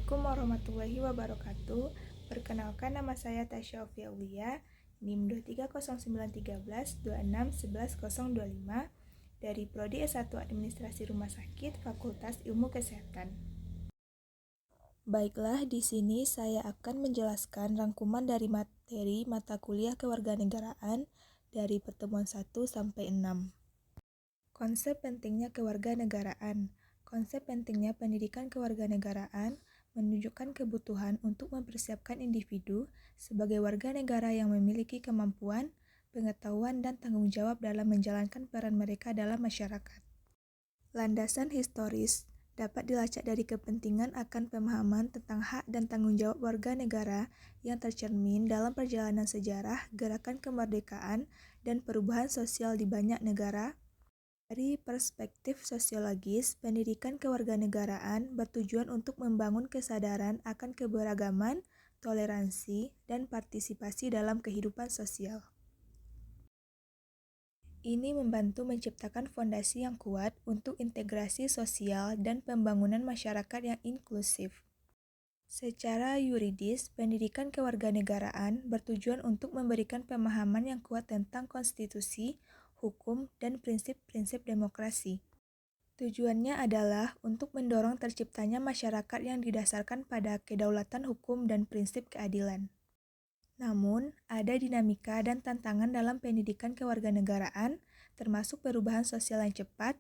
Assalamualaikum warahmatullahi wabarakatuh. Perkenalkan, nama saya Tasya Ofia Ulia, NIM 230913261125 dari Prodi S1 Administrasi Rumah Sakit Fakultas Ilmu Kesehatan. Baiklah, di sini saya akan menjelaskan rangkuman dari materi mata kuliah kewarganegaraan dari pertemuan 1 sampai 6. Konsep pentingnya kewarganegaraan. Konsep pentingnya pendidikan kewarganegaraan menunjukkan kebutuhan untuk mempersiapkan individu sebagai warga negara yang memiliki kemampuan, pengetahuan, dan tanggung jawab dalam menjalankan peran mereka dalam masyarakat. Landasan historis dapat dilacak dari kepentingan akan pemahaman tentang hak dan tanggung jawab warga negara yang tercermin dalam perjalanan sejarah, gerakan kemerdekaan, dan perubahan sosial di banyak negara. Dari perspektif sosiologis, pendidikan kewarganegaraan bertujuan untuk membangun kesadaran akan keberagaman, toleransi, dan partisipasi dalam kehidupan sosial. Ini membantu menciptakan fondasi yang kuat untuk integrasi sosial dan pembangunan masyarakat yang inklusif. Secara yuridis, pendidikan kewarganegaraan bertujuan untuk memberikan pemahaman yang kuat tentang konstitusi, hukum, dan prinsip-prinsip demokrasi. Tujuannya adalah untuk mendorong terciptanya masyarakat yang didasarkan pada kedaulatan hukum dan prinsip keadilan. Namun, ada dinamika dan tantangan dalam pendidikan kewarganegaraan, termasuk perubahan sosial yang cepat,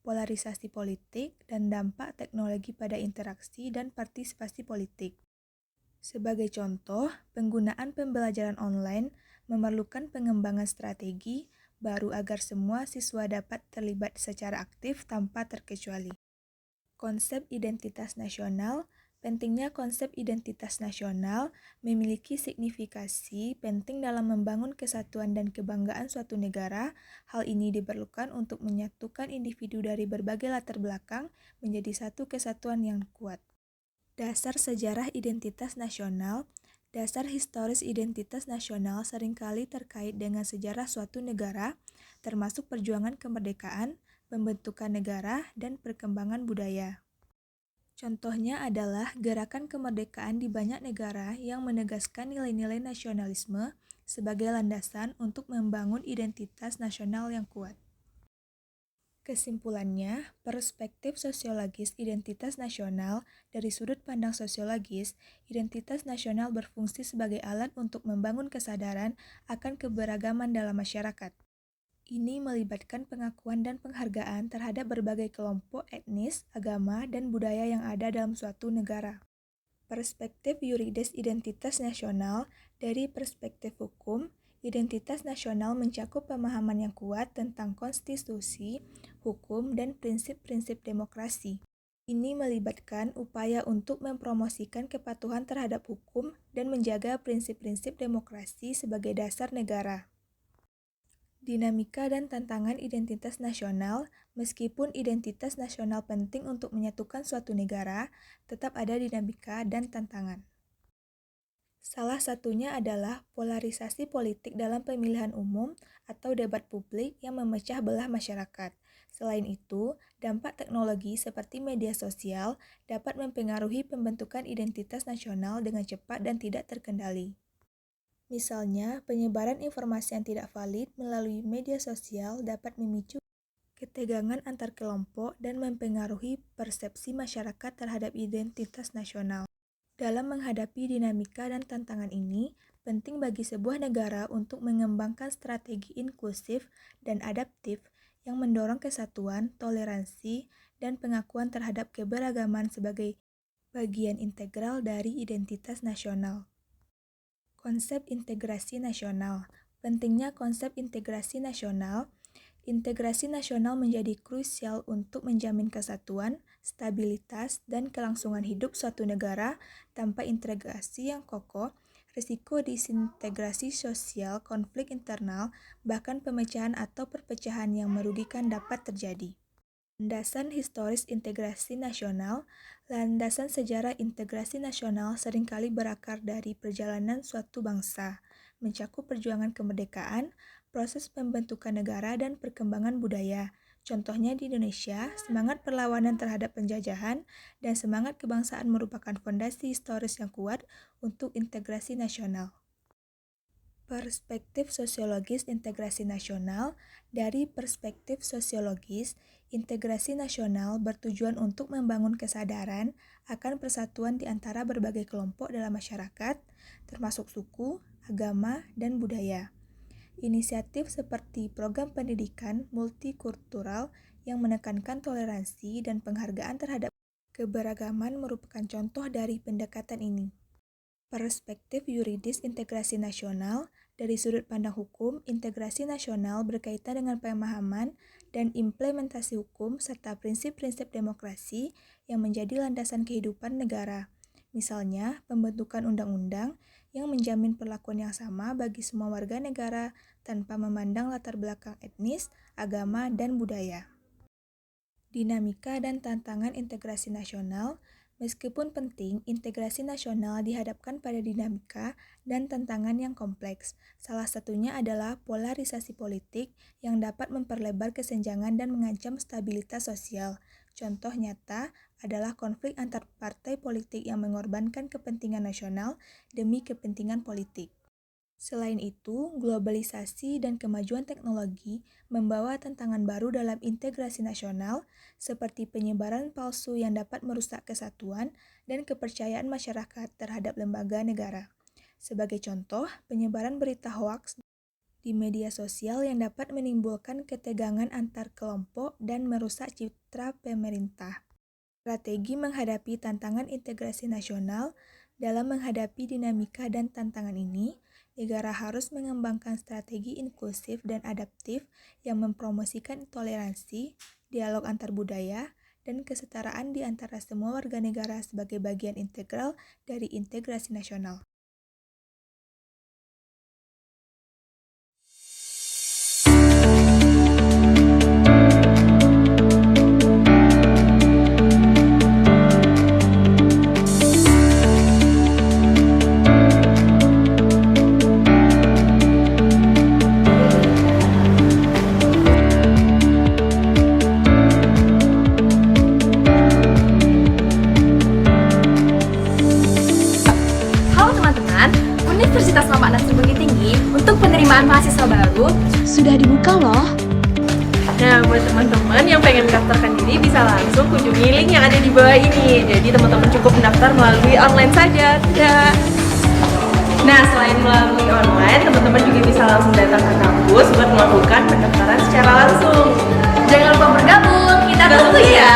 polarisasi politik, dan dampak teknologi pada interaksi dan partisipasi politik. Sebagai contoh, penggunaan pembelajaran online memerlukan pengembangan strategi baru agar semua siswa dapat terlibat secara aktif tanpa terkecuali. Konsep identitas nasional. Pentingnya konsep identitas nasional memiliki signifikasi penting dalam membangun kesatuan dan kebanggaan suatu negara. Hal ini diperlukan untuk menyatukan individu dari berbagai latar belakang menjadi satu kesatuan yang kuat. Dasar sejarah identitas nasional. Dasar historis identitas nasional seringkali terkait dengan sejarah suatu negara, termasuk perjuangan kemerdekaan, pembentukan negara, dan perkembangan budaya. Contohnya adalah gerakan kemerdekaan di banyak negara yang menegaskan nilai-nilai nasionalisme sebagai landasan untuk membangun identitas nasional yang kuat. Kesimpulannya, perspektif sosiologis identitas nasional. Dari sudut pandang sosiologis, identitas nasional berfungsi sebagai alat untuk membangun kesadaran akan keberagaman dalam masyarakat. Ini melibatkan pengakuan dan penghargaan terhadap berbagai kelompok etnis, agama, dan budaya yang ada dalam suatu negara. Perspektif yuridis identitas nasional. Dari perspektif hukum, identitas nasional mencakup pemahaman yang kuat tentang konstitusi, hukum, dan prinsip-prinsip demokrasi. Ini melibatkan upaya untuk mempromosikan kepatuhan terhadap hukum dan menjaga prinsip-prinsip demokrasi sebagai dasar negara. Dinamika dan tantangan identitas nasional. Meskipun identitas nasional penting untuk menyatukan suatu negara, tetap ada dinamika dan tantangan. Salah satunya adalah polarisasi politik dalam pemilihan umum atau debat publik yang memecah belah masyarakat. Selain itu, dampak teknologi seperti media sosial dapat mempengaruhi pembentukan identitas nasional dengan cepat dan tidak terkendali. Misalnya, penyebaran informasi yang tidak valid melalui media sosial dapat memicu ketegangan antar kelompok dan mempengaruhi persepsi masyarakat terhadap identitas nasional. Dalam menghadapi dinamika dan tantangan ini, penting bagi sebuah negara untuk mengembangkan strategi inklusif dan adaptif yang mendorong kesatuan, toleransi, dan pengakuan terhadap keberagaman sebagai bagian integral dari identitas nasional. Konsep integrasi nasional. Pentingnya konsep integrasi nasional. Integrasi nasional menjadi krusial untuk menjamin kesatuan, stabilitas, dan kelangsungan hidup suatu negara. Tanpa integrasi yang kokoh, risiko disintegrasi sosial, konflik internal, bahkan pemecahan atau perpecahan yang merugikan dapat terjadi. Landasan historis integrasi nasional. Landasan sejarah integrasi nasional seringkali berakar dari perjalanan suatu bangsa, mencakup perjuangan kemerdekaan, proses pembentukan negara, dan perkembangan budaya. Contohnya di Indonesia, semangat perlawanan terhadap penjajahan dan semangat kebangsaan merupakan fondasi historis yang kuat untuk integrasi nasional. Perspektif sosiologis integrasi nasional. Dari perspektif sosiologis, integrasi nasional bertujuan untuk membangun kesadaran akan persatuan di antara berbagai kelompok dalam masyarakat, termasuk suku, agama, dan budaya. Inisiatif seperti program pendidikan multikultural yang menekankan toleransi dan penghargaan terhadap keberagaman merupakan contoh dari pendekatan ini. Perspektif yuridis integrasi nasional. Dari sudut pandang hukum, integrasi nasional berkaitan dengan pemahaman dan implementasi hukum serta prinsip-prinsip demokrasi yang menjadi landasan kehidupan negara. Misalnya, pembentukan undang-undang yang menjamin perlakuan yang sama bagi semua warga negara tanpa memandang latar belakang etnis, agama, dan budaya. Dinamika dan tantangan integrasi nasional. Meskipun penting, integrasi nasional dihadapkan pada dinamika dan tantangan yang kompleks. Salah satunya adalah polarisasi politik yang dapat memperlebar kesenjangan dan mengancam stabilitas sosial. Contoh nyata adalah konflik antar partai politik yang mengorbankan kepentingan nasional demi kepentingan politik. Selain itu, globalisasi dan kemajuan teknologi membawa tantangan baru dalam integrasi nasional, seperti penyebaran palsu yang dapat merusak kesatuan dan kepercayaan masyarakat terhadap lembaga negara. Sebagai contoh, penyebaran berita hoaks di media sosial yang dapat menimbulkan ketegangan antar kelompok dan merusak citra pemerintah. Strategi menghadapi tantangan integrasi nasional. Dalam menghadapi dinamika dan tantangan ini, negara harus mengembangkan strategi inklusif dan adaptif yang mempromosikan toleransi, dialog antar budaya, dan kesetaraan di antara semua warga negara sebagai bagian integral dari integrasi nasional. Universitas Muhammad Nasir Bukit Tinggi untuk penerimaan mahasiswa baru sudah dibuka loh. Nah, buat teman-teman yang pengen mendaftarkan diri bisa langsung kunjungi link yang ada di bawah ini. Jadi teman-teman cukup mendaftar melalui online saja. Nah, selain melalui online, teman-teman juga bisa langsung datang ke kampus buat melakukan pendaftaran secara langsung. Jangan lupa bergabung, kita tunggu ya.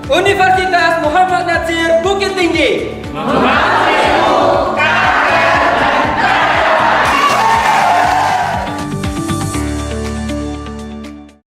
Universitas Muhammad Nasir Bukit Tinggi.